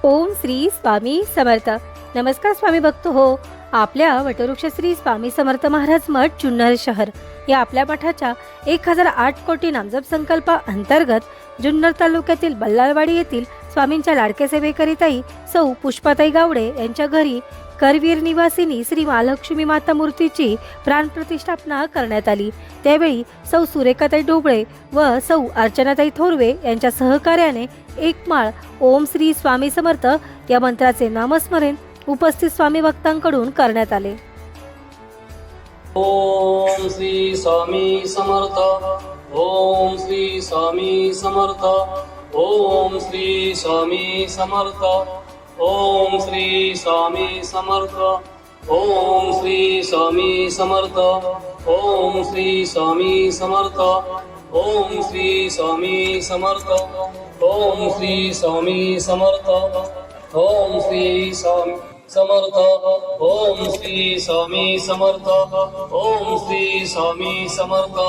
ओम श्री स्वामी समर्थ. नमस्कार स्वामी भक्त हो. आपल्या वटवृक्ष श्री स्वामी समर्थ महाराज मठ जुन्नर शहर या आपल्या मठाच्या 1008 कोटी नामजप संकल्पा अंतर्गत जुन्नर तालुक्यातील बल्लाळवाडी येथील स्वामींच्या लाडके सेवेकरिताई सौ पुष्पाताई गावडे यांच्या घरी करवीर निवासिनी श्री महालक्ष्मी माता मूर्तीची प्राणप्रतिष्ठापना करण्यात आली. त्यावेळी सौ सुरेखाताई ढोबळे व सौ अर्चनाताई थोरवे यांच्या सहकार्याने एक माळ ओम श्री स्वामी समर्थ या मंत्राचे नामस्मरण उपस्थित स्वामी भक्तांकडून करण्यात आले. ओम श्री स्वामी समर्थ. ओम श्री स्वामी समर्थ. ओम श्री स्वामी समर्थ. ओम श्री स्वामी समर्थ. ओम श्री स्वामी समर्थ. ओम श्री स्वामी समर्थ. ओम श्री स्वामी समर्थ. ओम श्री स्वामी समर्थ. ओम श्री स्वामी समर्थ. ओम श्री स्वामी समर्थ. ओम श्री स्वामी समर्थ.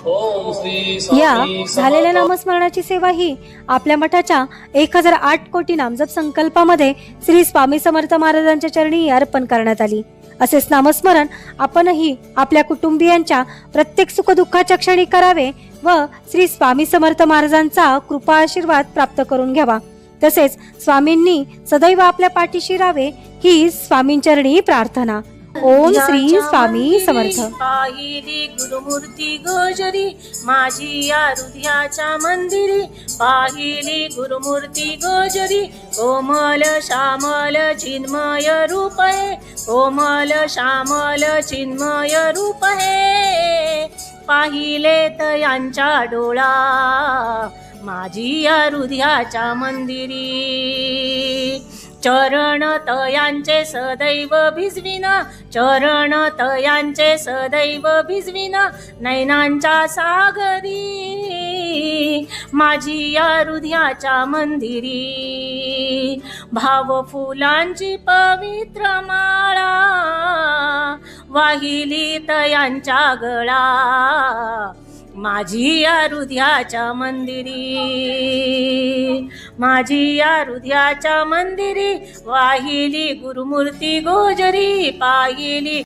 ओम श्री या स्वामी झालेल्या नामस्मरणाची सेवा ही आपल्या मठाच्या 1008 कोटी नामजप संकल्पामध्ये श्री स्वामी समर्थ महाराजांच्या चरणी अर्पण करण्यात आली. असेच नामस्मरण आपणही आपल्या कुटुंबियांच्या प्रत्येक सुखदुःखाच्या क्षणी करावे व श्री स्वामी समर्थ महाराजांचा कृपा आशीर्वाद प्राप्त करून घ्यावा. तसेच स्वामींनी सदैव आपल्या पाठीशी राहावे ही स्वामींचरणी प्रार्थना. ओम श्री स्वामी समर्थ. पाहिली गुरुमूर्ती गोजरी माझी या हृदयाच्या मंदिरी. पाहिली गुरुमूर्ती गोजरी कोमल श्यामल चिन्मय रूप है. कोमल श्यामल चिन्मय रूप है. पाहिले तयांच्या डोळा माझी या हृदयाच्या मंदिरी. चरण तयांचे सदैव भिजविना. चरण तयांचे सदैव भिजविना. नैनांच्या सागरी माझी या हृदयाच्या मंदिरी. भाव फुलांची पवित्र माळा वाहिली तयांच्या गळा माझी या हृदयाच्या मंदिरी. माझी या हृदयाच्या मंदिरी वाहिली गुरुमूर्ती गोजरी. पाहिली